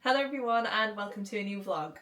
Hello everyone and welcome to a new vlog.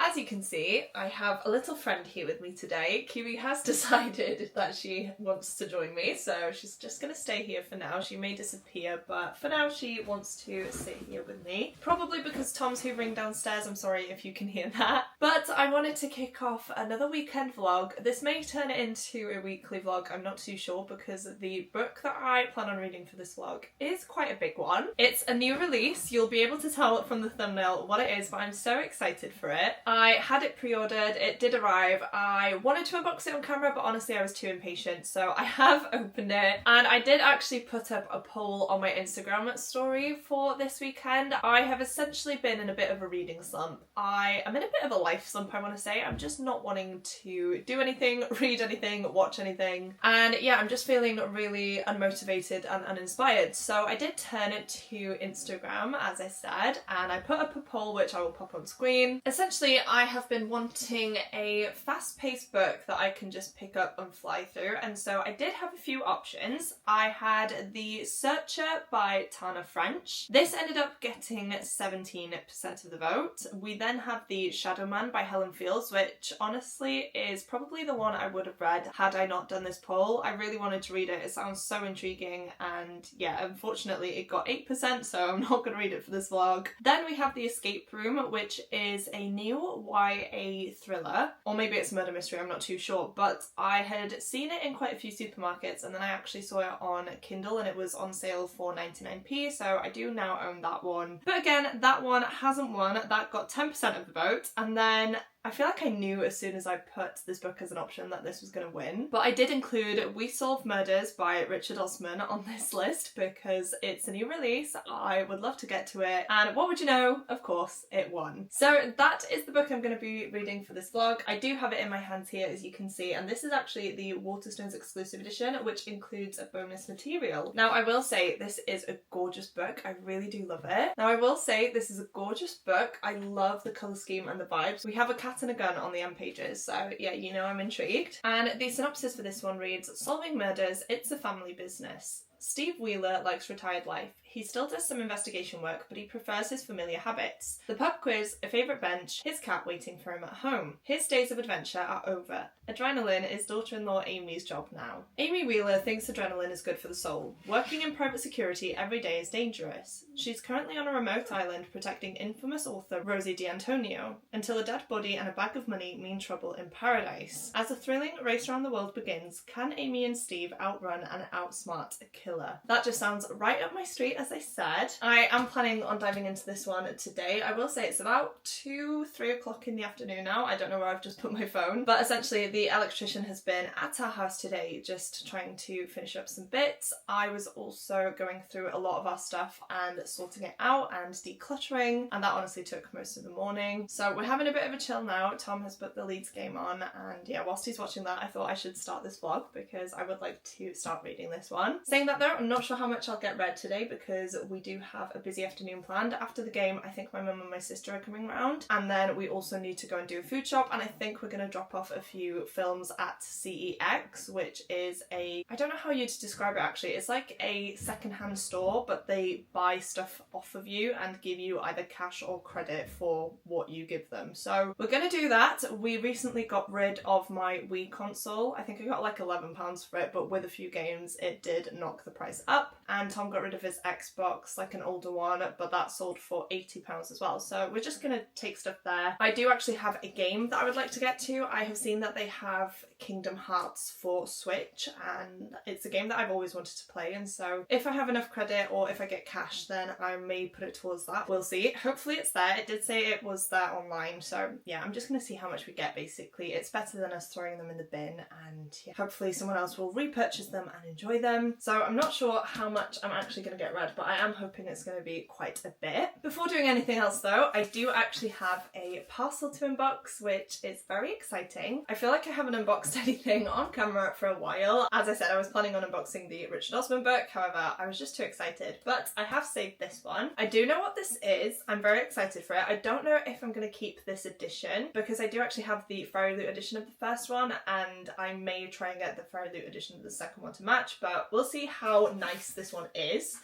As you can see, I have a little friend here with me today. Kiwi has decided that she wants to join me, so she's just going to stay here for now. She may disappear, but for now she wants to sit here with me. Probably because Tom's hoovering downstairs, I'm sorry if you can hear that. But I wanted to kick off another weekend vlog. This may turn into a weekly vlog, I'm not too sure, because the book that I plan on reading for this vlog is quite a big one. It's a new release, you'll be able to tell from the thumbnail what it is, but I'm so excited for it. I had it pre-ordered, it did arrive. I wanted to unbox it on camera, but honestly I was too impatient, so I have opened it. And I did actually put up a poll on my Instagram story for this weekend. I have essentially been in a bit of a reading slump. I am in a bit of a life slump, I want to say. I'm just not wanting to do anything, read anything, watch anything. And yeah, I'm just feeling really unmotivated and uninspired. So I did turn it to Instagram, as I said, and I put up a poll which I will pop on screen. Essentially, I have been wanting a fast-paced book that I can just pick up and fly through, and so I did have a few options. I had The Searcher by Tana French. This ended up getting 17% of the vote. We then have The Shadow Man by Helen Fields, which honestly is probably the one I would have read had I not done this poll. I really wanted to read it. It sounds so intriguing, and yeah, unfortunately it got 8%, so I'm not going to read it for this vlog. Then we have The Escape Room, which is a new YA thriller, or maybe it's murder mystery, I'm not too sure, but I had seen it in quite a few supermarkets and then I actually saw it on Kindle and it was on sale for 99p, so I do now own that one. But again, that one hasn't won. That got 10% of the vote, and then I feel like I knew as soon as I put this book as an option that this was going to win. But I did include We Solve Murders by Richard Osman on this list because it's a new release. I would love to get to it. And what would you know? Of course, it won. So that is the book I'm going to be reading for this vlog. I do have it in my hands here, as you can see, and this is actually the Waterstones exclusive edition, which includes a bonus material. Now, I will say this is a gorgeous book. I really do love it. Now, I will say this is a gorgeous book. I love the colour scheme and the vibes. We have a cat and a gun on the end pages, so yeah, you know I'm intrigued. And the synopsis for this one reads, "Solving murders, it's a family business. Steve Wheeler likes retired life. He still does some investigation work, but he prefers his familiar habits. The pub quiz, a favourite bench, his cat waiting for him at home. His days of adventure are over. Adrenaline is daughter-in-law Amy's job now. Amy Wheeler thinks adrenaline is good for the soul. Working in private security every day is dangerous. She's currently on a remote island protecting infamous author Rosie D'Antonio, until a dead body and a bag of money mean trouble in paradise. As a thrilling race around the world begins, can Amy and Steve outrun and outsmart a killer?" That just sounds right up my street, as I said. I am planning on diving into this one today. I will say it's about 2-3 o'clock in the afternoon now. I don't know where I've just put my phone, but essentially the electrician has been at our house today just trying to finish up some bits. I was also going through a lot of our stuff and sorting it out and decluttering, and that honestly took most of the morning. So we're having a bit of a chill now. Tom has put the Leeds game on, and yeah, whilst he's watching that, I thought I should start this vlog because I would like to start reading this one. Saying that though, I'm not sure how much I'll get read today because we do have a busy afternoon planned. After the game, I think my mum and my sister are coming round, and then we also need to go and do a food shop, and I think we're going to drop off a few films at CEX, which is I don't know how you'd describe it actually. It's like a secondhand store, but they buy stuff off of you and give you either cash or credit for what you give them. So we're going to do that. We recently got rid of my Wii console. I think I got like £11 for it, but with a few games it did knock the price up. And Tom got rid of his Xbox, like an older one, but that sold for £80 as well. So we're just gonna take stuff there. I do actually have a game that I would like to get to. I have seen that they have Kingdom Hearts for Switch, and it's a game that I've always wanted to play, and so if I have enough credit or if I get cash, then I may put it towards that. We'll see. Hopefully it's there. It did say it was there online, so yeah, I'm just gonna see how much we get basically. It's better than us throwing them in the bin, and yeah, hopefully someone else will repurchase them and enjoy them. So I'm not sure how much I'm actually going to get read, but I am hoping it's going to be quite a bit. Before doing anything else though, I do actually have a parcel to unbox, which is very exciting. I feel like I haven't unboxed anything on camera for a while. As I said, I was planning on unboxing the Richard Osman book, however, I was just too excited. But I have saved this one. I do know what this is. I'm very excited for it. I don't know if I'm going to keep this edition because I do actually have the Fairy Loot edition of the first one, and I may try and get the Fairy Loot edition of the second one to match, but we'll see how nice this one is.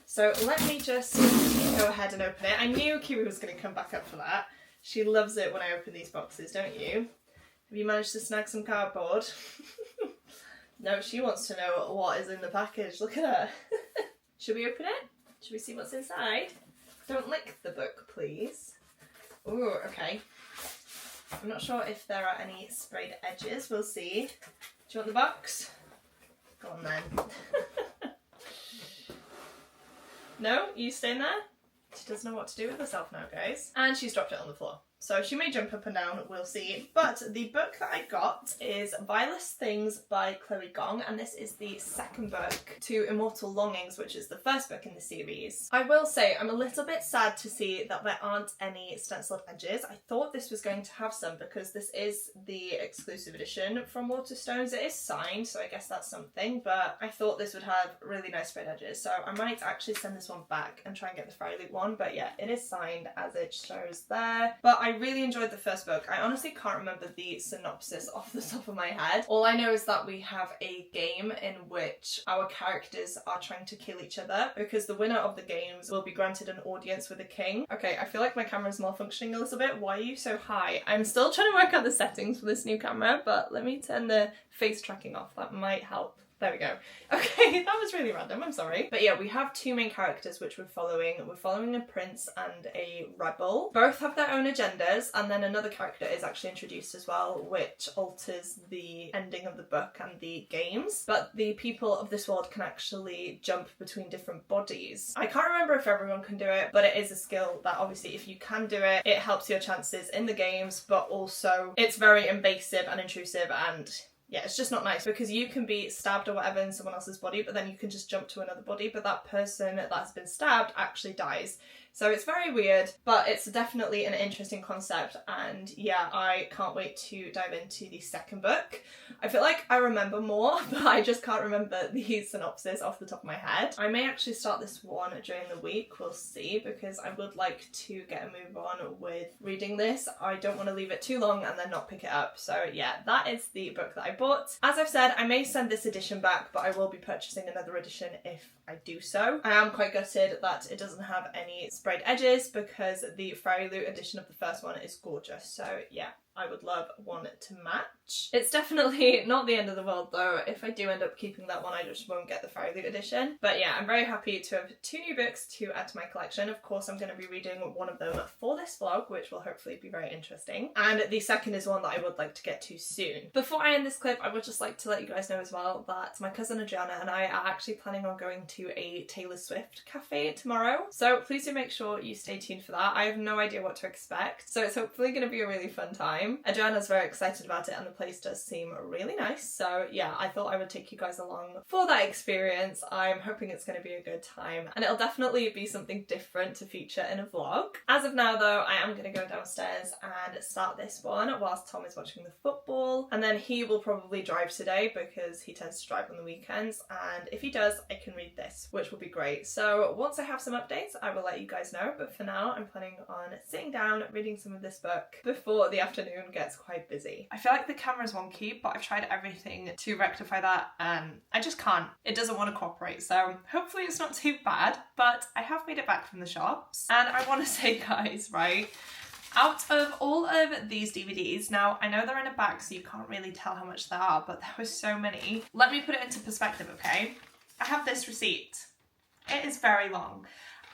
So let me just go ahead and open it. I knew Kiwi was going to come back up for that. She loves it when I open these boxes, don't you? Have you managed to snag some cardboard? No, she wants to know what is in the package. Look at her. Should we open it? Should we see what's inside? Don't lick the book, please. Ooh, okay. I'm not sure if there are any sprayed edges. We'll see. Do you want the box? Go on then. No? You staying there? She doesn't know what to do with herself now, guys. And she's dropped it on the floor. So she may jump up and down, we'll see. But the book that I got is Vilest Things by Chloe Gong, and this is the second book to Immortal Longings, which is the first book in the series. I will say I'm a little bit sad to see that there aren't any stenciled edges. I thought this was going to have some because this is the exclusive edition from Waterstones. It is signed, so I guess that's something, but I thought this would have really nice sprayed edges. So I might actually send this one back and try and get the Fairy Loot one, but yeah, it is signed as it shows there. But I really enjoyed the first book. I honestly can't remember the synopsis off the top of my head. All I know is that we have a game in which our characters are trying to kill each other because the winner of the games will be granted an audience with a king. Okay, I feel like my camera's malfunctioning a little bit. Why are you so high? I'm still trying to work out the settings for this new camera, but let me turn the face tracking off. That might help. There we go. Okay, that was really random, I'm sorry. But yeah, we have two main characters which we're following. We're following a prince and a rebel. Both have their own agendas, and then another character is actually introduced as well, which alters the ending of the book and the games. But the people of this world can actually jump between different bodies. I can't remember if everyone can do it, but it is a skill that obviously if you can do it, it helps your chances in the games, but also it's very invasive and intrusive and yeah, it's just not nice because you can be stabbed or whatever in someone else's body, but then you can just jump to another body, but that person that's been stabbed actually dies. So it's very weird, but it's definitely an interesting concept, and yeah, I can't wait to dive into the second book. I feel like I remember more, but I just can't remember the synopsis off the top of my head. I may actually start this one during the week, we'll see, because I would like to get a move on with reading this. I don't want to leave it too long and then not pick it up. So yeah, that is the book that I bought. As I've said, I may send this edition back, but I will be purchasing another edition if I do so. I am quite gutted that it doesn't have any sprayed edges because the Fairy Loot edition of the first one is gorgeous. So yeah, I would love one to match. It's definitely not the end of the world though. If I do end up keeping that one, I just won't get the Fairy Loot edition. But yeah, I'm very happy to have two new books to add to my collection. Of course, I'm going to be reading one of them for this vlog, which will hopefully be very interesting. And the second is one that I would like to get to soon. Before I end this clip, I would just like to let you guys know as well that my cousin Adriana and I are actually planning on going to a Taylor Swift cafe tomorrow. So please do make sure you stay tuned for that. I have no idea what to expect, so it's hopefully going to be a really fun time. Adriana's very excited about it and the place does seem really nice, so yeah, I thought I would take you guys along for that experience. I'm hoping it's going to be a good time and it'll definitely be something different to feature in a vlog. As of now though, I am going to go downstairs and start this one whilst Tom is watching the football, and then he will probably drive today because he tends to drive on the weekends, and if he does, I can read this, which will be great. So once I have some updates, I will let you guys know, but for now I'm planning on sitting down reading some of this book before the afternoon gets quite busy. I feel like the camera's wonky, but I've tried everything to rectify that and I just can't. It doesn't want to cooperate, so hopefully it's not too bad, but I have made it back from the shops. And I want to say, guys, right, out of all of these DVDs, now I know they're in a bag so you can't really tell how much there are, but there were so many. Let me put it into perspective, okay? I have this receipt. It is very long.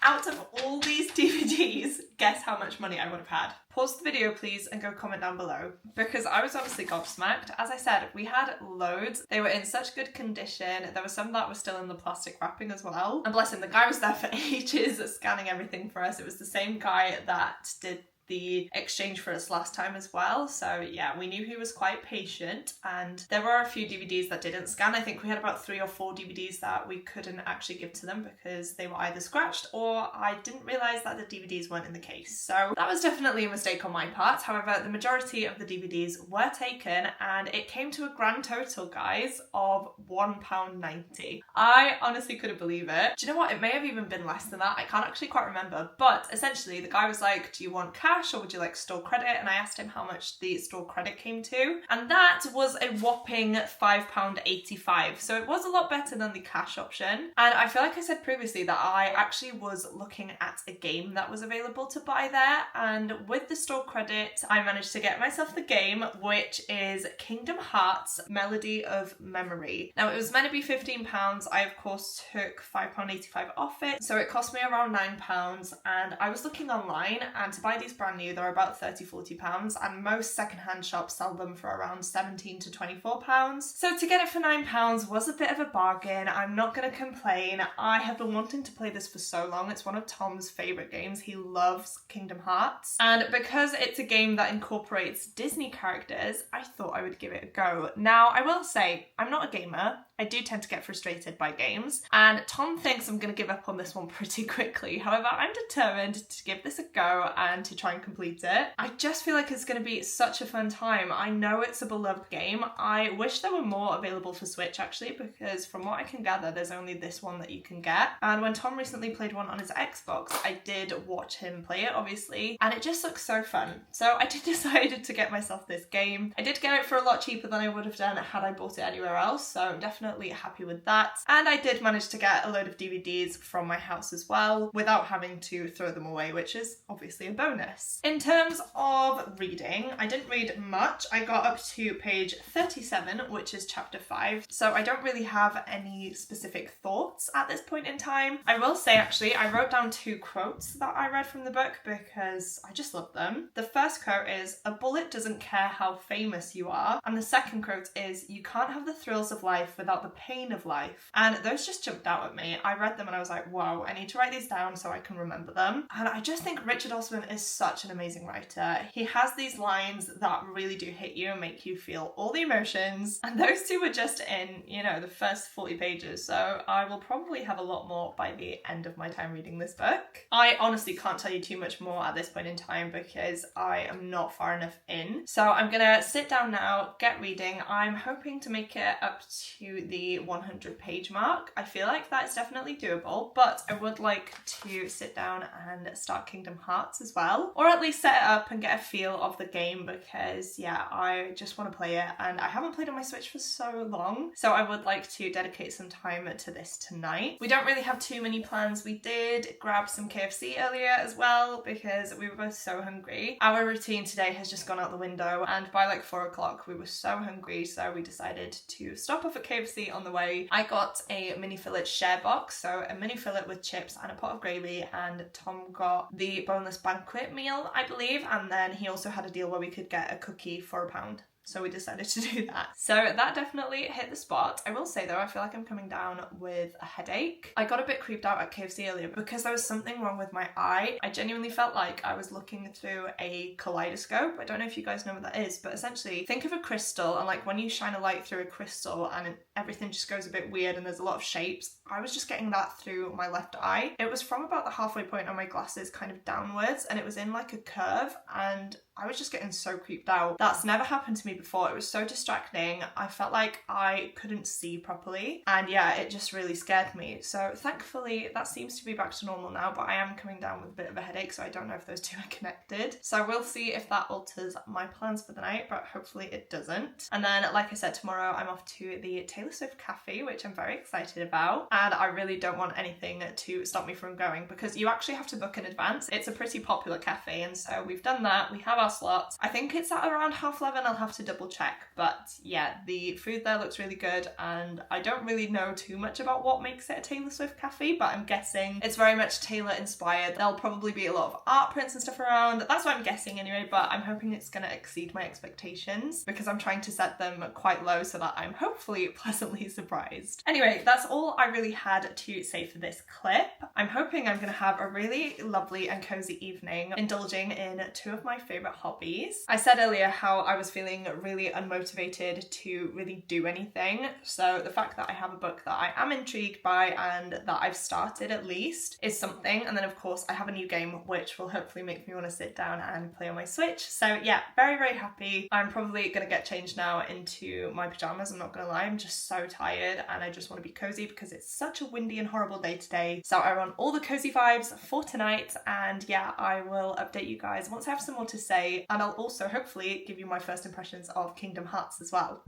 Out of all these DVDs, guess how much money I would have had? Pause the video please and go comment down below, because I was honestly gobsmacked. As I said, we had loads. They were in such good condition. There were some that were still in the plastic wrapping as well. And bless him, the guy was there for ages scanning everything for us. It was the same guy that did the exchange for us last time as well, so yeah, we knew he was quite patient. And there were a few DVDs that didn't scan. I think we had about 3 or 4 DVDs that we couldn't actually give to them because they were either scratched or I didn't realise that the DVDs weren't in the case, so that was definitely a mistake on my part. However, the majority of the DVDs were taken and it came to a grand total, guys, of £1.90. I honestly couldn't believe it. Do you know what, it may have even been less than that, I can't actually quite remember, but essentially the guy was like, do you want cash cash or would you like store credit? And I asked him how much the store credit came to, and that was a whopping £5.85. So it was a lot better than the cash option. And I feel like I said previously that I actually was looking at a game that was available to buy there, and with the store credit I managed to get myself the game, which is Kingdom Hearts Melody of Memory. Now it was meant to be £15. I of course took £5.85 off it, so it cost me around £9. And I was looking online, and to buy these brand new they're about £30-40, and most secondhand shops sell them for around £17 to £24. So to get it for £9 was a bit of a bargain. I'm not going to complain. I have been wanting to play this for so long. It's one of Tom's favourite games. He loves Kingdom Hearts, and because it's a game that incorporates Disney characters, I thought I would give it a go. Now I will say I'm not a gamer. I do tend to get frustrated by games, and Tom thinks I'm going to give up on this one pretty quickly. However, I'm determined to give this a go and to try and complete it. I just feel like it's going to be such a fun time. I know it's a beloved game. I wish there were more available for Switch actually, because from what I can gather there's only this one that you can get. And when Tom recently played one on his Xbox, I did watch him play it obviously, and it just looks so fun. So I did decide to get myself this game. I did get it for a lot cheaper than I would have done had I bought it anywhere else, so I'm definitely happy with that. And I did manage to get a load of DVDs from my house as well without having to throw them away, which is obviously a bonus. In terms of reading, I didn't read much. I got up to page 37, which is chapter 5, so I don't really have any specific thoughts at this point in time. I will say actually I wrote down 2 quotes that I read from the book because I just love them. The first quote is, "A bullet doesn't care how famous you are," and the second quote is, "You can't have the thrills of life without the pain of life." And those just jumped out at me. I read them and I was like, whoa, I need to write these down so I can remember them. And I just think Richard Osman is such an amazing writer. He has these lines that really do hit you and make you feel all the emotions, and those 2 were just in, you know, the first 40 pages, so I will probably have a lot more by the end of my time reading this book. I honestly can't tell you too much more at this point in time because I am not far enough in, so I'm gonna sit down now, get reading. I'm hoping to make it up to the 100 page mark. I feel like that's definitely doable, but I would like to sit down and start Kingdom Hearts as well, or at least set it up and get a feel of the game, because yeah, I just want to play it and I haven't played on my Switch for so long, so I would like to dedicate some time to this tonight. We don't really have too many plans. We did grab some KFC earlier as well because we were both so hungry. Our routine today has just gone out the window, and by like 4 o'clock we were so hungry, so we decided to stop off at KFC on the way. I got a mini fillet share box, so a mini fillet with chips and a pot of gravy, and Tom got the boneless banquet meal, I believe, and then he also had a deal where we could get a cookie for £1. So we decided to do that. So that definitely hit the spot. I will say though, I feel like I'm coming down with a headache. I got a bit creeped out at KFC earlier because there was something wrong with my eye. I genuinely felt like I was looking through a kaleidoscope. I don't know if you guys know what that is, but essentially think of a crystal, and like when you shine a light through a crystal and everything just goes a bit weird and there's a lot of shapes, I was just getting that through my left eye. It was from about the halfway point on my glasses kind of downwards, and it was in like a curve, and I was just getting so creeped out. That's never happened to me before. It was so distracting. I felt like I couldn't see properly, and yeah, it just really scared me. So thankfully that seems to be back to normal now, but I am coming down with a bit of a headache, so I don't know if those 2 are connected. So we'll see if that alters my plans for the night, but hopefully it doesn't. And then, like I said, tomorrow I'm off to the Taylor Swift cafe, which I'm very excited about, and I really don't want anything to stop me from going because you actually have to book in advance. It's a pretty popular cafe, and so we've done that. We have our slots. I think it's at around 11:30. I'll have to double check, but yeah, the food there looks really good, and I don't really know too much about what makes it a Taylor Swift cafe, but I'm guessing it's very much Taylor inspired. There'll probably be a lot of art prints and stuff around. That's what I'm guessing anyway, but I'm hoping it's gonna exceed my expectations because I'm trying to set them quite low so that I'm hopefully pleasantly surprised. Anyway, that's all I really had to say for this clip. I'm hoping I'm gonna have a really lovely and cozy evening indulging in 2 of my favorite hobbies. I said earlier how I was feeling really unmotivated to really do anything. So the fact that I have a book that I am intrigued by and that I've started at least is something. And then of course I have a new game which will hopefully make me want to sit down and play on my Switch. So yeah, very, very happy. I'm probably going to get changed now into my pajamas. I'm not going to lie, I'm just so tired and I just want to be cozy because it's such a windy and horrible day today. So I want all the cozy vibes for tonight, and yeah, I will update you guys once I have some more to say, and I'll also hopefully give you my first impressions of Kingdom Hearts as well.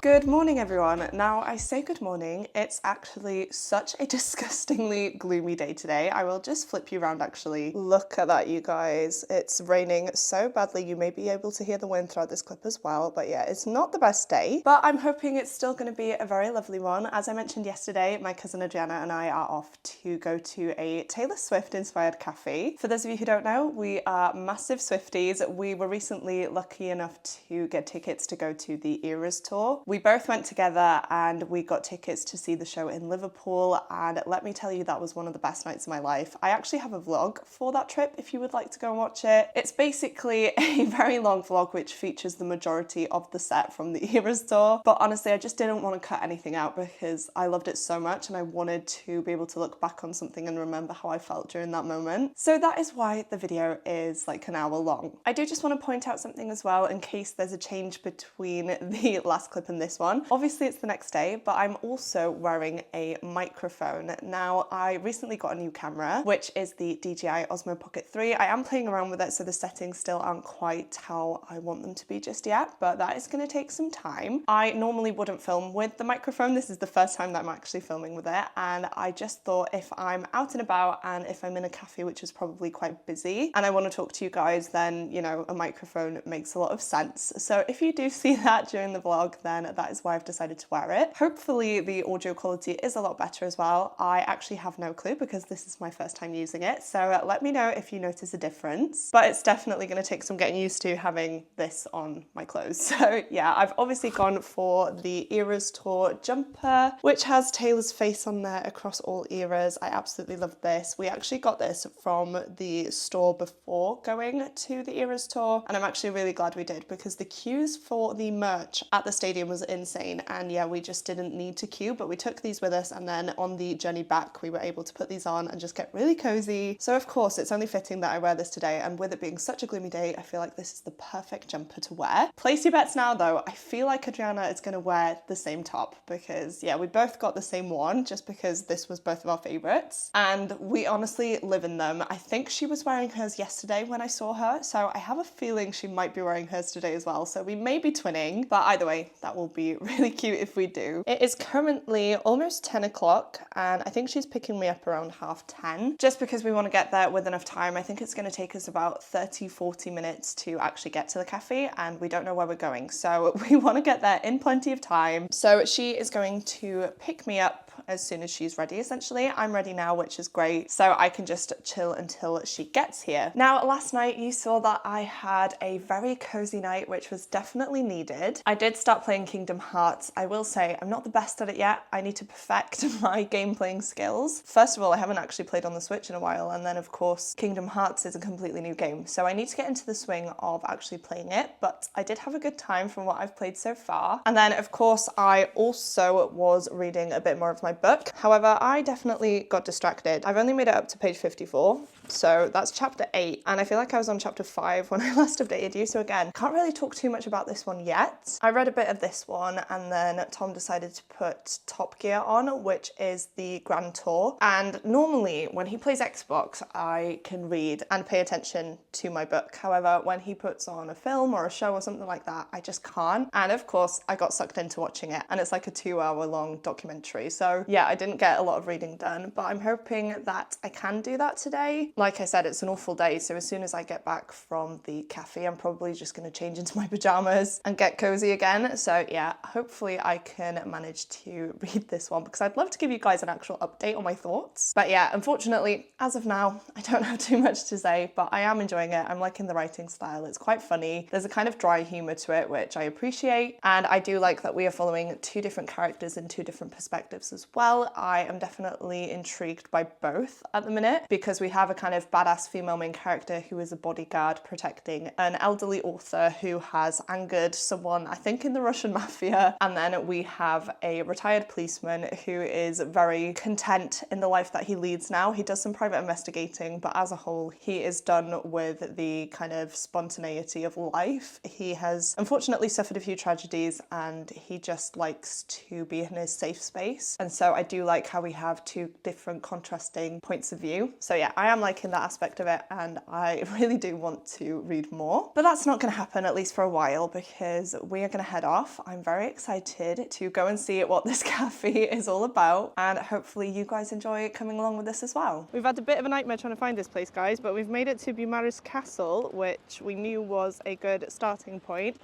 Good morning, everyone. Now, I say good morning. It's actually such a disgustingly gloomy day today. I will just flip you around, actually. Look at that, you guys. It's raining so badly. You may be able to hear the wind throughout this clip as well. But yeah, it's not the best day. But I'm hoping it's still going to be a very lovely one. As I mentioned yesterday, my cousin Adriana and I are off to go to a Taylor Swift-inspired cafe. For those of you who don't know, we are massive Swifties. We were recently lucky enough to get tickets to go to the Eras tour. We both went together and we got tickets to see the show in Liverpool, and let me tell you, that was one of the best nights of my life. I actually have a vlog for that trip if you would like to go and watch it. It's basically a very long vlog which features the majority of the set from the Eras tour, but honestly I just didn't want to cut anything out because I loved it so much and I wanted to be able to look back on something and remember how I felt during that moment. So that is why the video is like an hour long. I do just want to point out something as well in case there's a change between the last clip and this one. Obviously it's the next day, but I'm also wearing a microphone. Now, I recently got a new camera, which is the DJI Osmo Pocket 3. I am playing around with it, so the settings still aren't quite how I want them to be just yet, but that is going to take some time. I normally wouldn't film with the microphone. This is the first time that I'm actually filming with it, and I just thought if I'm out and about and if I'm in a cafe, which is probably quite busy, and I want to talk to you guys, then, you know, a microphone makes a lot of sense. So if you do see that during the vlog, then that is why I've decided to wear it. Hopefully the audio quality is a lot better as well. I actually have no clue because this is my first time using it, so let me know if you notice a difference, but it's definitely going to take some getting used to having this on my clothes. So yeah, I've obviously gone for the Eras tour jumper, which has Taylor's face on there across all eras. I absolutely love this. We actually got this from the store before going to the Eras tour, and I'm actually really glad we did because the queues for the merch at the stadium was insane, and yeah, we just didn't need to queue, but we took these with us, and then on the journey back we were able to put these on and just get really cozy. So of course it's only fitting that I wear this today, and with it being such a gloomy day, I feel like this is the perfect jumper to wear. Place your bets now though. I feel like Adriana is going to wear the same top because yeah, we both got the same one just because this was both of our favorites and we honestly live in them. I think she was wearing hers yesterday when I saw her, so I have a feeling she might be wearing hers today as well, so we may be twinning, but either way that will be really cute if we do. It is currently almost 10 o'clock and I think she's picking me up around 10:30 just because we want to get there with enough time. I think it's going to take us about 30-40 minutes to actually get to the cafe, and we don't know where we're going, so we want to get there in plenty of time. So she is going to pick me up as soon as she's ready. Essentially I'm ready now, which is great, so I can just chill until she gets here. Now, last night you saw that I had a very cozy night, which was definitely needed. I did start playing Kingdom Hearts. I will say I'm not the best at it yet. I need to perfect my game playing skills. First of all, I haven't actually played on the Switch in a while, and then of course Kingdom Hearts is a completely new game, so I need to get into the swing of actually playing it, but I did have a good time from what I've played so far. And then of course I also was reading a bit more of my my book. However, I definitely got distracted. I've only made it up to page 54. So that's chapter 8, and I feel like I was on chapter 5 when I last updated you, so again, can't really talk too much about this one yet. I read a bit of this one, and then Tom decided to put Top Gear on, which is the Grand Tour, and normally when he plays Xbox, I can read and pay attention to my book. However, when he puts on a film or a show or something like that, I just can't, and of course, I got sucked into watching it, and it's like a 2-hour long documentary, so yeah, I didn't get a lot of reading done, but I'm hoping that I can do that today. Like I said, it's an awful day, so as soon as I get back from the cafe, I'm probably just going to change into my pajamas and get cozy again. So yeah, hopefully I can manage to read this one, because I'd love to give you guys an actual update on my thoughts. But yeah, unfortunately, as of now, I don't have too much to say, but I am enjoying it. I'm liking the writing style. It's quite funny. There's a kind of dry humour to it, which I appreciate. And I do like that we are following 2 different characters in 2 different perspectives as well. I am definitely intrigued by both at the minute, because we have a kind of badass female main character who is a bodyguard protecting an elderly author who has angered someone, I think in the Russian mafia, and then we have a retired policeman who is very content in the life that he leads now. He does some private investigating, but as a whole he is done with the kind of spontaneity of life. He has unfortunately suffered a few tragedies, and he just likes to be in his safe space, and so I do like how we have 2 different contrasting points of view. So yeah, I am liking that aspect of it, and I really do want to read more, but that's not going to happen, at least for a while, because we are going to head off. I'm very excited to go and see what this cafe is all about, and hopefully you guys enjoy coming along with this as well. We've had a bit of a nightmare trying to find this place, guys, but we've made it to Bumaris Castle, which we knew was a good starting point,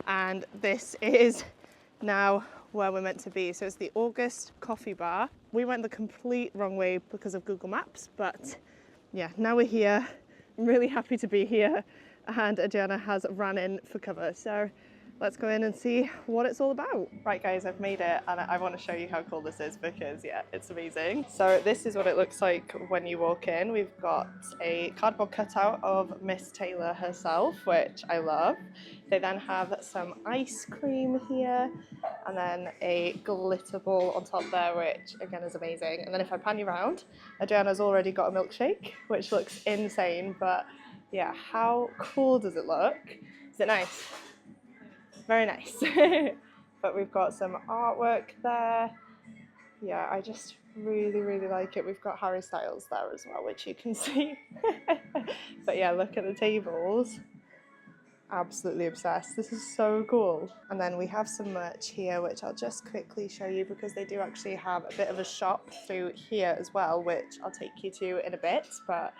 and this is now where we're meant to be. So it's the August Coffee Bar. We went the complete wrong way because of Google Maps, but yeah, now we're here. I'm really happy to be here, and Adriana has ran in for cover. So let's go in and see what it's all about. Right guys, I've made it, and I want to show you how cool this is, because yeah, it's amazing. So this is what it looks like when you walk in. We've got a cardboard cutout of Miss Taylor herself, which I love. They then have some ice cream here, and then a glitter ball on top there, which again is amazing. And then if I pan you around, Adriana's already got a milkshake, which looks insane, but yeah, how cool does it look? Is it nice? Very nice. But we've got some artwork there. Yeah, I just really like it. We've got Harry Styles there as well, which you can see. But yeah, look at the tables. Absolutely obsessed. This is so cool. And then we have some merch here, which I'll just quickly show you, because they do actually have a bit of a shop through here as well, which I'll take you to in a bit. But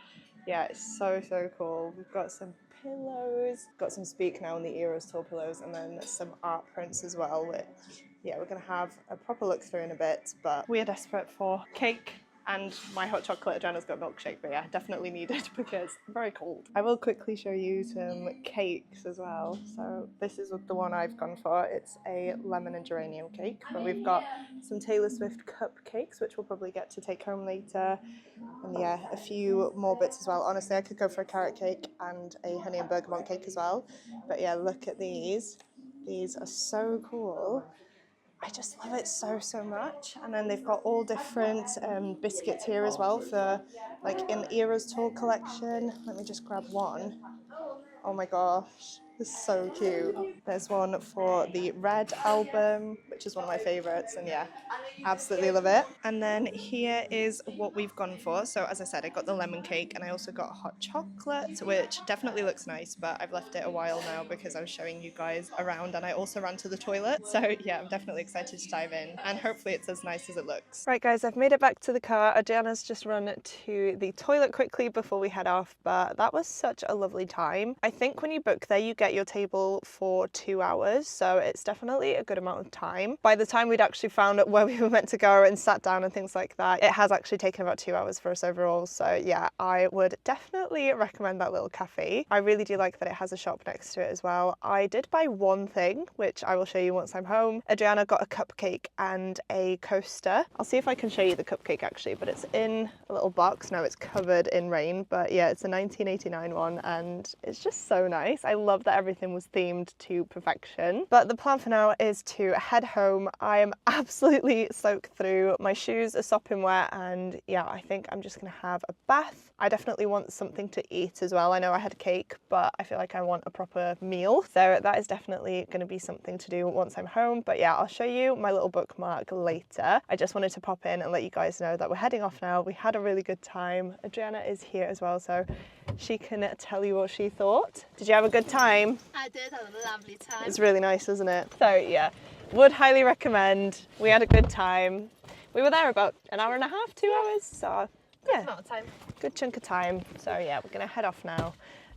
yeah, it's so cool. We've got some pillows, got some Speak Now in the Eras Tour pillows, and then some art prints as well, which yeah, we're gonna have a proper look through in a bit. But we are desperate for cake and my hot chocolate. Adriana's got milkshake, but yeah, definitely needed because I'm very cold. I will quickly show you some cakes as well. So this is the one I've gone for. It's a lemon and geranium cake, but we've got some Taylor Swift cupcakes, which we'll probably get to take home later. And yeah, a few more bits as well. Honestly, I could go for a carrot cake and a honey and bergamot cake as well. But yeah, look at these. These are so cool. I just love it so much. And then they've got all different biscuits here as well for like in Era's Tour collection. Let me just grab one. Oh my gosh, this is so cute. There's one for the Red album, which is one of my favorites, and yeah, absolutely love it. And then here is what we've gone for. So as I said, I got the lemon cake, and I also got hot chocolate, which definitely looks nice, but I've left it a while now because I was showing you guys around, and I also ran to the toilet. So yeah, I'm definitely excited to dive in, and hopefully it's as nice as it looks. Right guys, I've made it back to the car. Adriana's just run to the toilet quickly before we head off, but that was such a lovely time. I think when you book there, you get your table for 2 hours, so it's definitely a good amount of time. By the time we'd actually found where we were meant to go and sat down and things like that, it has actually taken about 2 hours for us overall. So yeah, I would definitely recommend that little cafe. I really do like that it has a shop next to it as well. I did buy one thing, which I will show you once I'm home. Adriana got a cupcake and a coaster. I'll see if I can show you the cupcake actually, but it's in a little box. Now it's covered in rain, but yeah, it's a 1989 one, and it's just so nice. I love that that everything was themed to perfection. But the plan for now is to head home. I am absolutely soaked through. My shoes are sopping wet, and yeah, I think I'm just gonna have a bath. I definitely want something to eat as well. I know I had cake, but I feel like I want a proper meal. So that is definitely gonna be something to do once I'm home. But yeah, I'll show you my little bookmark later. I just wanted to pop in and let you guys know that we're heading off now. We had a really good time. Adriana is here as well, so she can tell you what she thought. Did you have a good time? I did have a lovely time. It's really nice, isn't it? So yeah, would highly recommend. We had a good time. We were there about an hour and a half, 2 hours, so yeah, Amount of time. good chunk of time. So yeah, we're gonna head off now,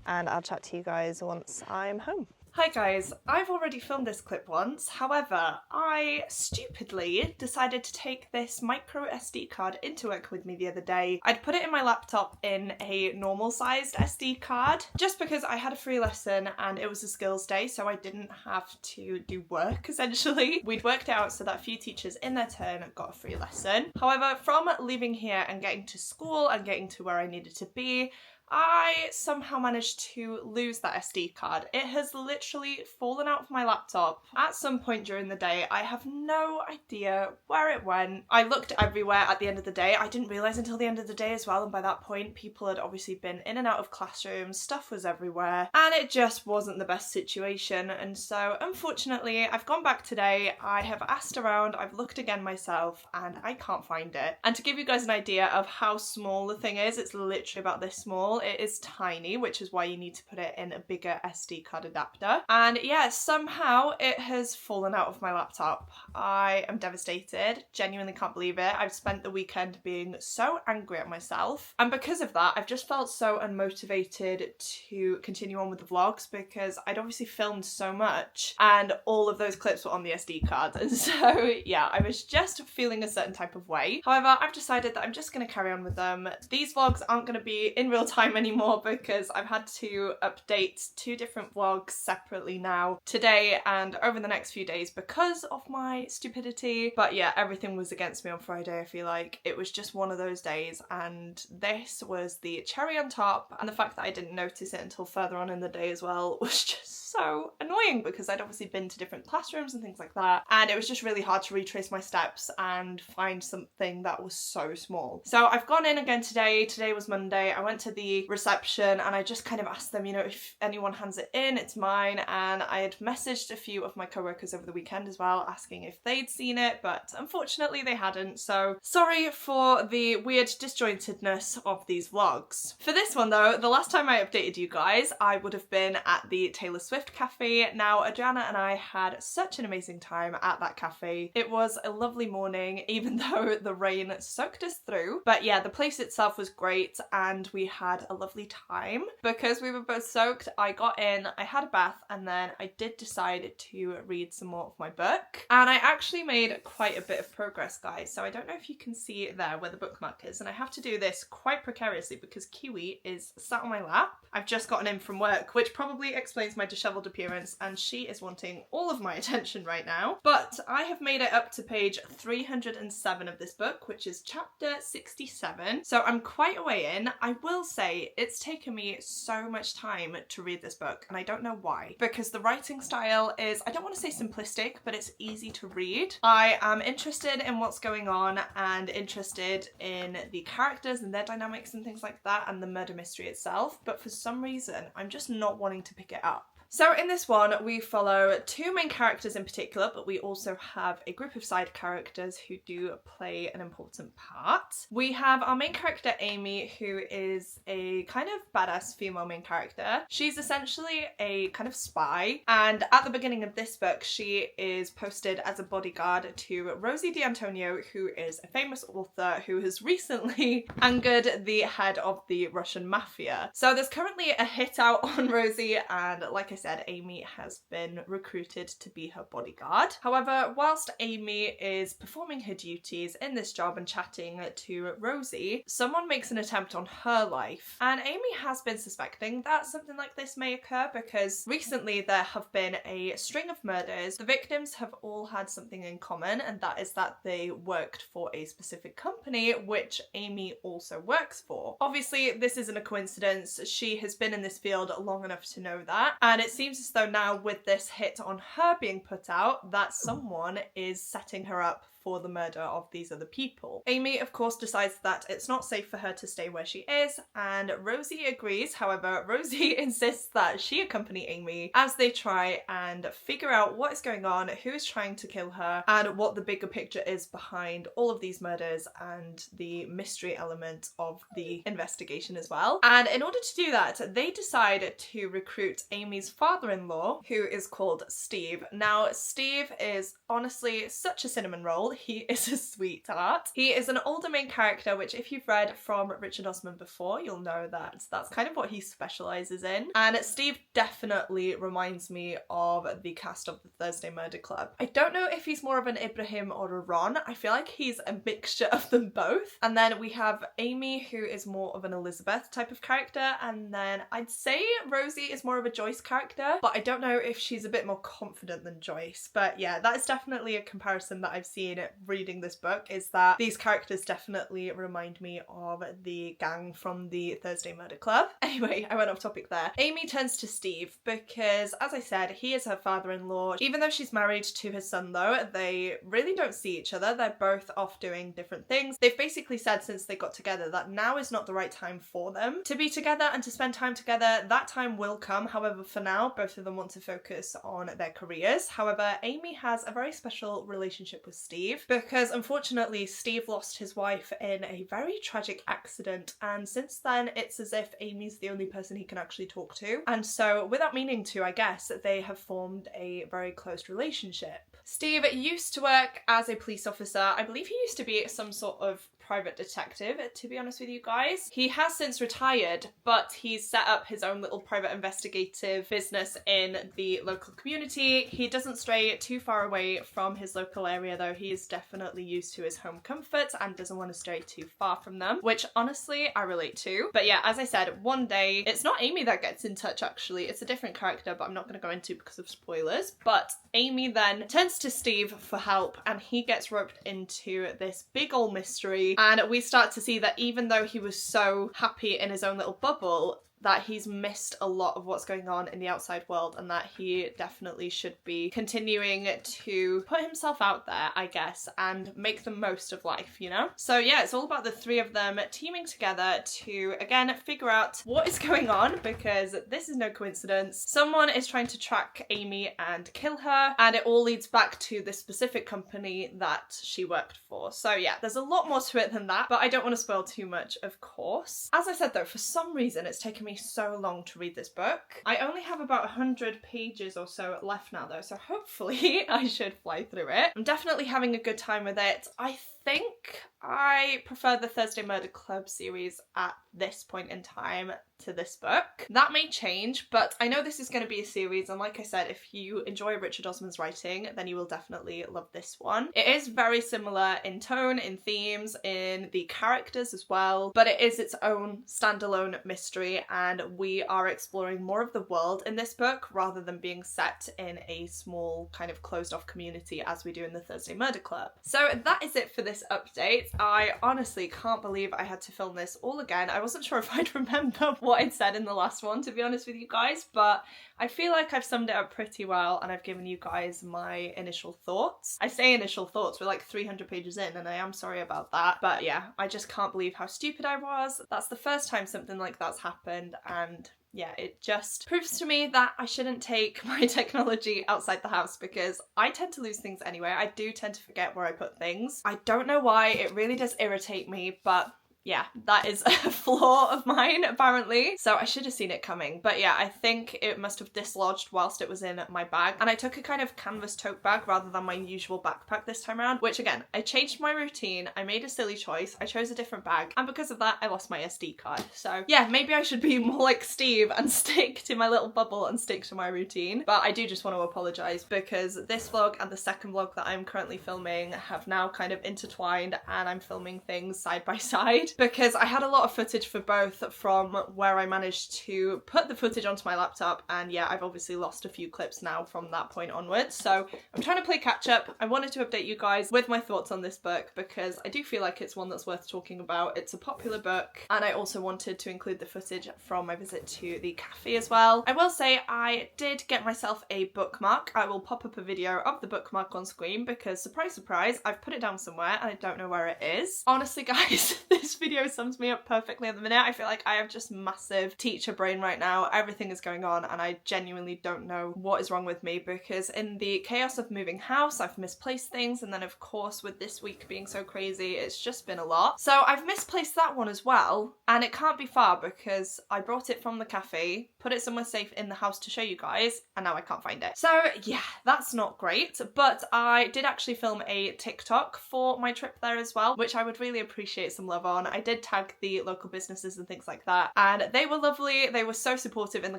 and I'll chat to you guys once I'm home. Hi guys, I've already filmed this clip once, however, I stupidly decided to take this micro SD card into work with me the other day. I'd put it in my laptop in a normal sized SD card, just because I had a free lesson and it was a skills day, so I didn't have to do work essentially. We'd worked out so that a few teachers in their turn got a free lesson. However, from leaving here and getting to school and getting to where I needed to be, I somehow managed to lose that SD card. It has literally fallen out of my laptop at some point during the day. I have no idea where it went. I looked everywhere at the end of the day. I didn't realise until the end of the day as well, and by that point people had obviously been in and out of classrooms, stuff was everywhere, and it just wasn't the best situation. And so unfortunately I've gone back today, I have asked around, I've looked again myself, and I can't find it. And to give you guys an idea of how small the thing is, it's literally about this small. It is tiny, which is why you need to put it in a bigger SD card adapter. And yeah, somehow it has fallen out of my laptop. I am devastated, genuinely can't believe it. I've spent the weekend being so angry at myself, and because of that I've just felt so unmotivated to continue on with the vlogs, because I'd obviously filmed so much and all of those clips were on the SD card, and so yeah, I was just feeling a certain type of way. However, I've decided that I'm just going to carry on with them. These vlogs aren't going to be in real time anymore because I've had to update 2 different vlogs separately now, today and over the next few days, because of my stupidity. But yeah, everything was against me on Friday. I feel like it was just one of those days, and this was the cherry on top, and the fact that I didn't notice it until further on in the day as well was just so annoying, because I'd obviously been to different classrooms and things like that, and it was just really hard to retrace my steps and find something that was so small. So I've gone in again today. Today was Monday. I went to the reception and I just kind of asked them, you know, if anyone hands it in, it's mine. And I had messaged a few of my co-workers over the weekend as well, asking if they'd seen it, but unfortunately they hadn't. So sorry for the weird disjointedness of these vlogs. For this one though, the last time I updated you guys, I would have been at the Taylor Swift cafe. Now, Adriana and I had such an amazing time at that cafe. It was a lovely morning, even though the rain soaked us through. But yeah, the place itself was great and we had a lovely time. Because we were both soaked, I got in, I had a bath, and then I did decide to read some more of my book. And I actually made quite a bit of progress, guys. So I don't know if you can see there where the bookmark is, and I have to do this quite precariously because Kiwi is sat on my lap. I've just gotten in from work, which probably explains my dishevelled appearance, and she is wanting all of my attention right now. But I have made it up to page 307 of this book, which is chapter 67. So I'm quite a way in. I will say it's taken me so much time to read this book, and I don't know why. Because the writing style is, I don't want to say simplistic, but it's easy to read. I am interested in what's going on and interested in the characters and their dynamics and things like that, and the murder mystery itself, but for some reason I'm just not wanting to pick it up. So in this one, we follow 2 main characters in particular, but we also have a group of side characters who do play an important part. We have our main character, Amy, who is a kind of badass female main character. She's essentially a kind of spy, and at the beginning of this book, she is posted as a bodyguard to Rosie D'Antonio, who is a famous author who has recently angered the head of the Russian mafia. So there's currently a hit out on Rosie, and like I said, Amy has been recruited to be her bodyguard. However, whilst Amy is performing her duties in this job and chatting to Rosie, someone makes an attempt on her life, and Amy has been suspecting that something like this may occur because recently there have been a string of murders. The victims have all had something in common, and that is that they worked for a specific company which Amy also works for. Obviously, this isn't a coincidence. She has been in this field long enough to know that, and it seems as though now with this hit on her being put out, that someone is setting her up for the murder of these other people. Amy, of course, decides that it's not safe for her to stay where she is, and Rosie agrees. However, Rosie insists that she accompany Amy as they try and figure out what is going on, who is trying to kill her, and what the bigger picture is behind all of these murders and the mystery element of the investigation as well. And in order to do that, they decide to recruit Amy's father-in-law, who is called Steve. Now, Steve is honestly such a cinnamon roll. He is a sweetheart. He is an older main character, which if you've read from Richard Osman before, you'll know that that's kind of what he specialises in. And Steve definitely reminds me of the cast of the Thursday Murder Club. I don't know if he's more of an Ibrahim or a Ron. I feel like he's a mixture of them both. And then we have Amy, who is more of an Elizabeth type of character. And then I'd say Rosie is more of a Joyce character, but I don't know if she's a bit more confident than Joyce. But yeah, that is definitely a comparison that I've seen reading this book, is that these characters definitely remind me of the gang from the Thursday Murder Club. Anyway, I went off topic there. Amy turns to Steve because, as I said, he is her father-in-law. Even though she's married to his son though, they really don't see each other. They're both off doing different things. They've basically said since they got together that now is not the right time for them to be together and to spend time together. That time will come. However, for now, both of them want to focus on their careers. However, Amy has a very special relationship with Steve because unfortunately Steve lost his wife in a very tragic accident, and since then it's as if Amy's the only person he can actually talk to, and so without meaning to, I guess, they have formed a very close relationship. Steve used to work as a police officer. I believe he used to be some sort of private detective, to be honest with you guys. He has since retired, but he's set up his own little private investigative business in the local community. He doesn't stray too far away from his local area though. He is definitely used to his home comforts and doesn't want to stray too far from them, which honestly I relate to. But yeah, as I said, one day, it's not Amy that gets in touch actually, it's a different character, but I'm not going to go into because of spoilers. But Amy then turns to Steve for help and he gets roped into this big old mystery. And we start to see that even though he was so happy in his own little bubble, that he's missed a lot of what's going on in the outside world, and that he definitely should be continuing to put himself out there, I guess, and make the most of life, you know? So yeah, it's all about the three of them teaming together to, again, figure out what is going on, because this is no coincidence. Someone is trying to track Amy and kill her, and it all leads back to the specific company that she worked for. So yeah, there's a lot more to it than that, but I don't want to spoil too much, of course. As I said though, for some reason it's taken me so long to read this book. I only have about 100 pages or so left now though, so hopefully I should fly through it. I'm definitely having a good time with it. I think I prefer the Thursday Murder Club series at this point in time to this book. That may change, but I know this is going to be a series, and like I said, if you enjoy Richard Osman's writing, then you will definitely love this one. It is very similar in tone, in themes, in the characters as well, but it is its own standalone mystery, and we are exploring more of the world in this book rather than being set in a small kind of closed off community as we do in the Thursday Murder Club. So that is it for this update. I honestly can't believe I had to film this all again. I wasn't sure if I'd remember what I'd said in the last one, to be honest with you guys, but I feel like I've summed it up pretty well and I've given you guys my initial thoughts. I say initial thoughts, we're like 300 pages in and I am sorry about that, but yeah, I just can't believe how stupid I was. That's the first time something like that's happened, and yeah, it just proves to me that I shouldn't take my technology outside the house because I tend to lose things anyway. I do tend to forget where I put things. I don't know why, it really does irritate me, but yeah, that is a flaw of mine apparently. So I should have seen it coming. But yeah, I think it must have dislodged whilst it was in my bag. And I took a kind of canvas tote bag rather than my usual backpack this time around, which again, I changed my routine. I made a silly choice. I chose a different bag. And because of that, I lost my SD card. So yeah, maybe I should be more like Steve and stick to my little bubble and stick to my routine. But I do just want to apologise because this vlog and the second vlog that I'm currently filming have now kind of intertwined and I'm filming things side by side. side, because I had a lot of footage for both from where I managed to put the footage onto my laptop, and yeah, I've obviously lost a few clips now from that point onwards, so I'm trying to play catch up. I wanted to update you guys with my thoughts on this book because I do feel like it's one that's worth talking about. It's a popular book, and I also wanted to include the footage from my visit to the cafe as well. I will say I did get myself a bookmark. I will pop up a video of the bookmark on screen because, surprise surprise, I've put it down somewhere and I don't know where it is. Honestly guys, this video sums me up perfectly at the minute. I feel like I have just massive teacher brain right now. Everything is going on and I genuinely don't know what is wrong with me, because in the chaos of moving house I've misplaced things, and then of course with this week being so crazy it's just been a lot. So I've misplaced that one as well, and it can't be far because I brought it from the cafe, put it somewhere safe in the house to show you guys, and now I can't find it. So yeah, that's not great, but I did actually film a TikTok for my trip there as well, which I would really appreciate some love on. I did tag the local businesses and things like that, and they were lovely. They were so supportive in the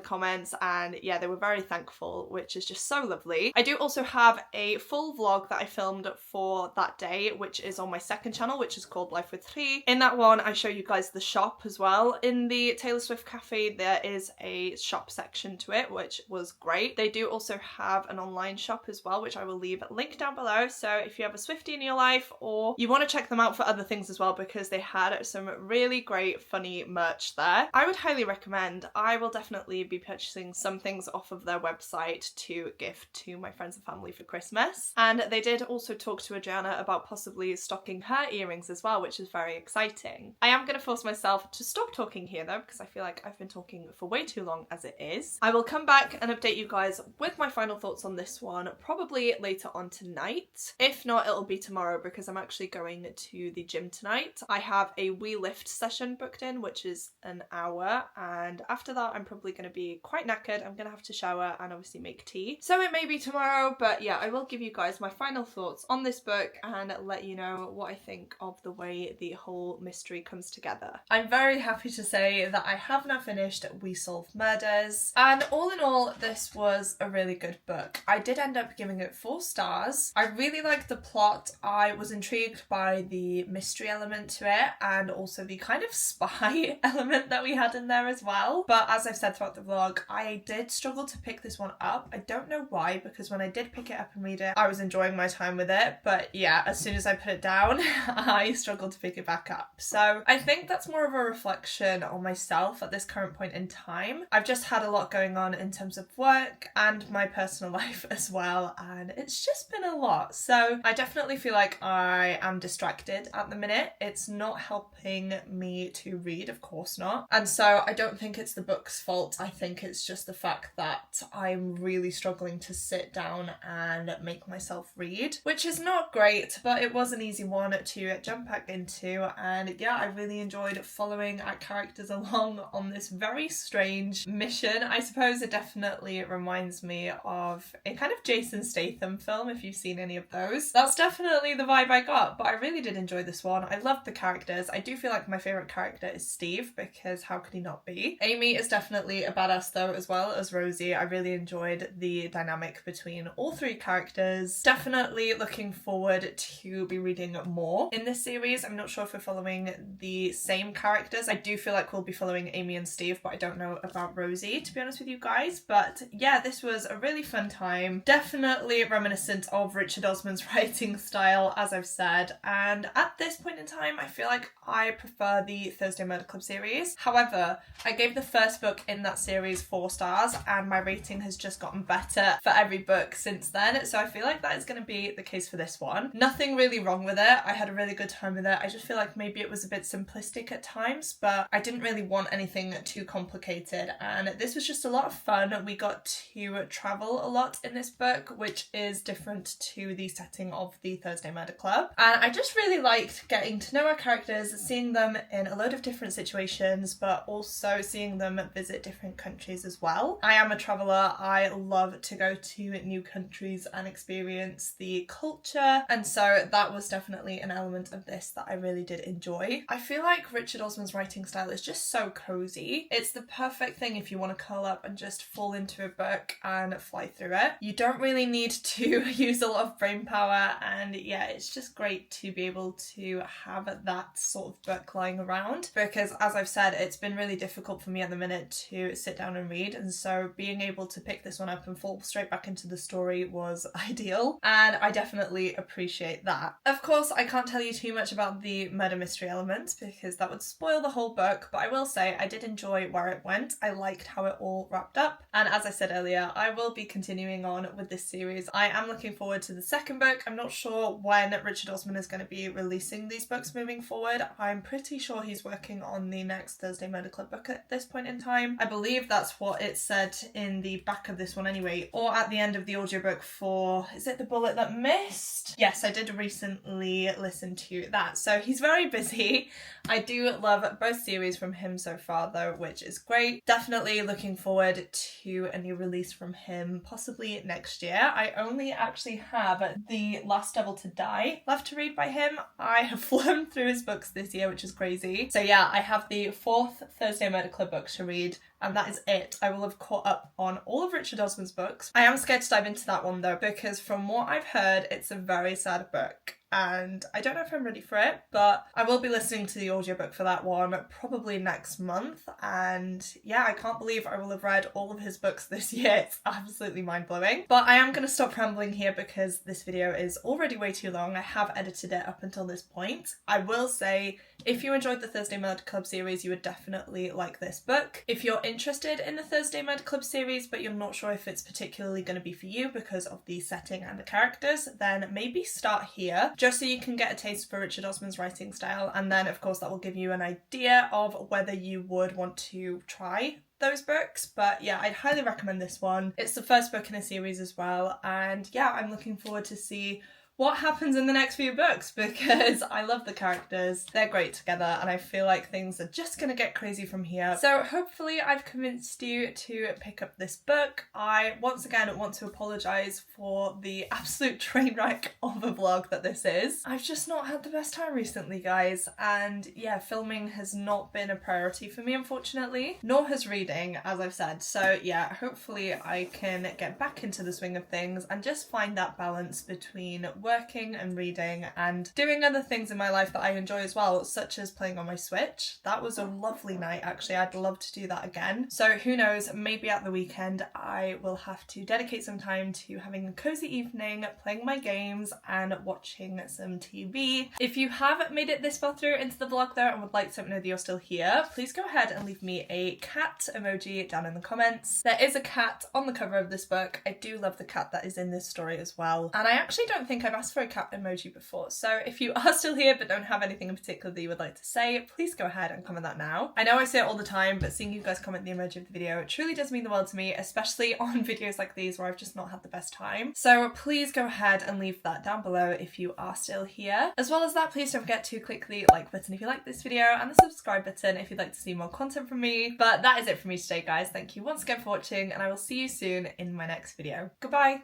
comments, and yeah, they were very thankful, which is just so lovely. I do also have a full vlog that I filmed for that day, which is on my second channel, which is called Life with 3. In that one, I show you guys the shop as well. In the Taylor Swift cafe, there is a shop section to it, which was great. They do also have an online shop as well, which I will leave a link down below. So if you have a Swiftie in your life or you want to check them out for other things as well, because they had some really great funny merch there, I would highly recommend. I will definitely be purchasing some things off of their website to gift to my friends and family for Christmas. And they did also talk to Adriana about possibly stocking her earrings as well, which is very exciting. I am going to force myself to stop talking here though, because I feel like I've been talking for way too long as it is. I will come back and update you guys with my final thoughts on this one probably later on tonight. If not, it'll be tomorrow because I'm actually going to the gym tonight. I have a wee lift session booked in, which is an hour, and after that I'm probably going to be quite knackered. I'm going to have to shower and obviously make tea. So it may be tomorrow, but yeah, I will give you guys my final thoughts on this book and let you know what I think of the way the whole mystery comes together. I'm very happy to say that I have now finished We Solve Murders, and all in all this was a really good book. I did end up giving it 4 stars. I really liked the plot. I was intrigued by the mystery element to it and also the kind of spy element that we had in there as well. But as I've said throughout the vlog, I did struggle to pick this one up. I don't know why, because when I did pick it up and read it, I was enjoying my time with it. But yeah, as soon as I put it down, I struggled to pick it back up. So I think that's more of a reflection on myself at this current point in time. I've just had a lot going on in terms of work and my personal life as well, and it's just been a lot. So I definitely feel like I am distracted at the minute. It's not helping me to read, of course not. And so I don't think it's the book's fault. I think it's just the fact that I'm really struggling to sit down and make myself read, which is not great, but it was an easy one to jump back into. And yeah, I really enjoyed following our characters along on this very strange mission. I suppose it definitely reminds me of a kind of Jason Statham film, if you've seen any of those. That's definitely the vibe I got, but I really did enjoy this one. I loved the characters. I do feel like my favourite character is Steve, because how could he not be? Amy is definitely a badass though, as well as Rosie. I really enjoyed the dynamic between all 3 characters. Definitely looking forward to be reading more in this series. I'm not sure if we're following the same characters. I do feel like we'll be following Amy and Steve, but I don't know about Rosie, to be honest with you guys. But yeah, this was a really fun time. Definitely reminiscent of Richard Osman's writing style, as I've said. And at this point in time, I feel like I prefer the Thursday Murder Club series. However, I gave the first book in that series 4 stars, and my rating has just gotten better for every book since then. So I feel like that is going to be the case for this one. Nothing really wrong with it. I had a really good time with it. I just feel like maybe it was a bit simplistic at times, but I didn't really want anything too complicated. And this was just a lot of fun. We got to travel a lot in this book, which is different to the setting of the Thursday Murder Club. And I just really liked getting to know our characters, seeing them in a load of different situations, but also seeing them visit different countries as well. I am a traveller. I love to go to new countries and experience the culture, and so that was definitely an element of this that I really did enjoy. I feel like Richard Osman's writing style is just so cozy. It's the perfect thing if you want to curl up and just fall into a book and fly through it. You don't really need to use a lot of brain power, and yeah, it's just great to be able to have that sort of book lying around, because as I've said, it's been really difficult for me at the minute to sit down and read, and so being able to pick this one up and fall straight back into the story was ideal, and I definitely appreciate that. Of course, I can't tell you too much about the murder mystery element because that would spoil the whole book, but I will say I did enjoy where it went. I liked how it all wrapped up, and as I said earlier, I will be continuing on with this series. I am looking forward to the second book. I'm not sure when Richard Osman is going to be releasing these books moving forward. I'm pretty sure he's working on the next Thursday Murder Club book at this point in time. I believe that's what it said in the back of this one anyway, or at the end of the audiobook for, is it The Bullet That Missed? Yes, I did recently listen to that. So he's very busy. I do love both series from him so far though, which is great. Definitely looking forward to a new release from him, possibly next year. I only actually have The Last Devil to Die left to read by him. I have flown through his books this year, which is crazy. So yeah, I have the 4th Thursday Murder Club book to read, and that is it. I will have caught up on all of Richard Osman's books. I am scared to dive into that one though, because from what I've heard, it's a very sad book. And I don't know if I'm ready for it, but I will be listening to the audiobook for that one probably next month. And yeah, I can't believe I will have read all of his books this year. It's absolutely mind-blowing. But I am going to stop rambling here because this video is already way too long. I have edited it up until this point. I will say, if you enjoyed the Thursday Murder Club series, you would definitely like this book. If you're interested in the Thursday Murder Club series, but you're not sure if it's particularly going to be for you because of the setting and the characters, then maybe start here, just so you can get a taste for Richard Osman's writing style, and then of course that will give you an idea of whether you would want to try those books. But yeah, I'd highly recommend this one. It's the first book in a series as well, and yeah, I'm looking forward to see what happens in the next few books because I love the characters. They're great together and I feel like things are just gonna get crazy from here. So hopefully I've convinced you to pick up this book. I once again want to apologise for the absolute train wreck of a vlog that this is. I've just not had the best time recently, guys, and yeah, filming has not been a priority for me, unfortunately, nor has reading, as I've said. So yeah, hopefully I can get back into the swing of things and just find that balance between working and reading and doing other things in my life that I enjoy as well, such as playing on my Switch. That was a lovely night, actually. I'd love to do that again. So who knows, maybe at the weekend I will have to dedicate some time to having a cozy evening, playing my games and watching some TV. If you have made it this far through into the vlog though and would like to know that you're still here, please go ahead and leave me a cat emoji down in the comments. There is a cat on the cover of this book. I do love the cat that is in this story as well, and I actually don't think I've asked for a cat emoji before, so if you are still here but don't have anything in particular that you would like to say, please go ahead and comment that now. I know I say it all the time, but seeing you guys comment the emoji of the video truly does mean the world to me, especially on videos like these where I've just not had the best time. So please go ahead and leave that down below if you are still here. As well as that, please don't forget to click the like button if you like this video and the subscribe button if you'd like to see more content from me. But that is it for me today, guys. Thank you once again for watching, and I will see you soon in my next video. Goodbye!